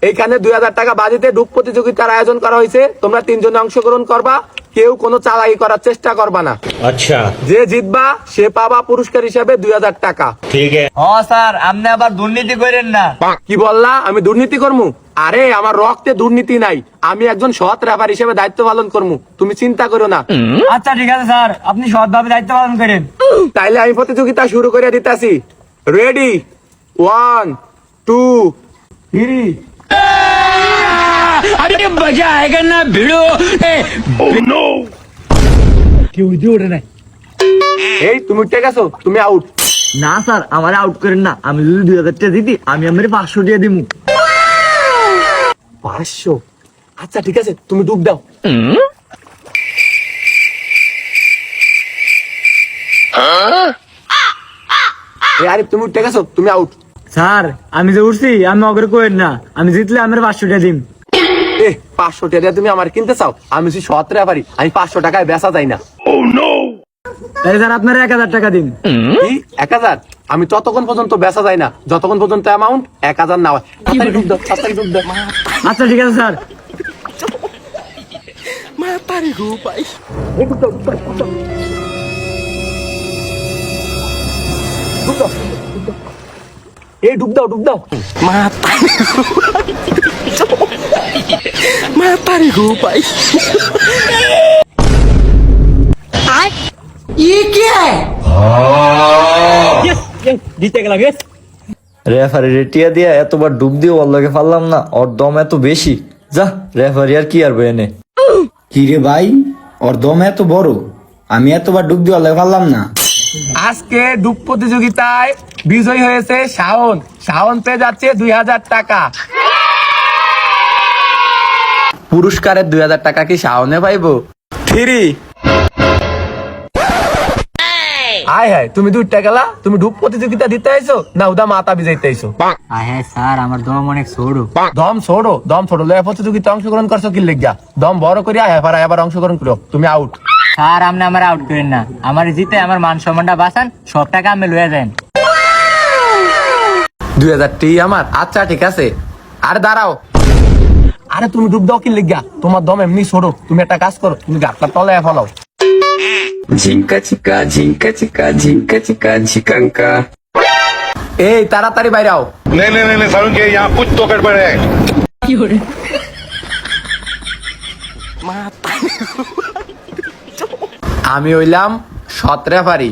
এইখানে 2000 টাকা বাজিতে ডুব প্রতিযোগিতার আয়োজন করা হয়েছে। তোমরা 3 জনে অংশগ্রহণ করবা, কেউ কোনো চালাকি করার চেষ্টা করবা না। अच्छा যে জিতবা সে পাবা পুরস্কার হিসাবে 2000 টাকা। ठीक है। ও স্যার, আপনি আবার দুর্নীতি করেন না। কি বললা? আমি দুর্নীতি করমু? আরে আমার রক্তে দুর্নীতি নাই, আমি একজন সৎ রেফার হিসেবে দায়িত্ব পালন করমু, তুমি চিন্তা করো না। আচ্ছা ঠিক আছে স্যার, আপনি সৎভাবে দায়িত্ব পালন করেন। তাইলে আমি প্রতিযোগিতা শুরু করে দিতেছি। রেডি, 1 2 3। अरे मजा आएगा ना भिड़ो। কেউ ওঠে নাই। এই তুমি উঠে গেছো, তুমি আউট। না স্যার, আমার আউট করেন না। আমি যদি 2000 টাকা দিতি, আমি আমার 500 টাকা দিমু। 500? আচ্ছা ঠিক আছে, তুমি ডুব দাও। আরে তুমি উঠে গেছো, তুমি আউট। স্যার, আমি যে উঠছি, আমি অগ্র করেন না। আমি জিতলে আমার 500 টাকা দিম। 500 টাকা দিয়ে তুমি আমার কিনতে চাও? আমি যদি সৎ রেফারি, আমি 500 টাকায় বেচা যায় না। তাহলে স্যার আপনার 1000 টাকা দিন। কি 1000? আমি ততক্ষণ পর্যন্ত বেচা যায় না যতক্ষণ পর্যন্ত অ্যামাউন্ট 1000 না হয়। তাড়াতাড়ি ডুব দাও, তাড়াতাড়ি ডুব দাও। আচ্ছা ঠিক আছে স্যার। এই ডুব দাও, ডুব দাও, ডুব দাও। ডুব দাও, ডুব দাও। এই ডুব দাও, ডুব দাও। জিতে গেলাম। রেফারি রেটিয়া দিয়া এতবার ডুব দিয়ে ওর লগে পারলাম না, ওর দম এত বেশি। যা, রেফারি আর কি আর এনে। কি রে ভাই, ওর দম এত বড়, আমি এতবার ডুব দিয়ে ওর লগে পারলাম না। আজকে ডুব প্রতিযোগিতায় বিজয়ী হয়েছে শাওন। শাওন পেয়ে যাচ্ছে 2000 টাকা। পুরস্কারের 2000 টাকা কি শাওনে পাইবো? 3। আয় হায়, তুমি 2 টাকা গেলা। তুমি ডুব প্রতিযোগিতা দিতে আইছো না উদা মাথা ভিজাইতে আইছো? হ্যাঁ স্যার, আমার দম অনেক ছোট। দম ছোড়ো, দম ছোড়ো। লয়া প্রতিযোগিতা অংশগ্রহণ করছো কি লিগা? দম বড় করিয়া এবার অংশগ্রহণ করো। তুমি আউট। স্যার, আপনি আমার আউট করেন না। আমার জিতে আমার মান সম্মানটা বাঁচান, সব টাকা আমি লয়ে যান। 2000 টি আমার? আচ্ছা ঠিক আছে। আরে দাঁড়াও, আরে তুমি ডুব দাও কি লিগা? তোমার দম এমনি ছোড়ো। তুমি একটা কাজ করো, তুমি গাছটা তলে ফলাও। Jinka chica, jinka chica, jinka chica, chicanka. এই তাড়াতাড়ি বাইরে আও। नहीं नहीं नहीं नहीं, सारुण के यहाँ कुछ तो गड़बड़ है। আমি হইলাম সৎ রেফারি।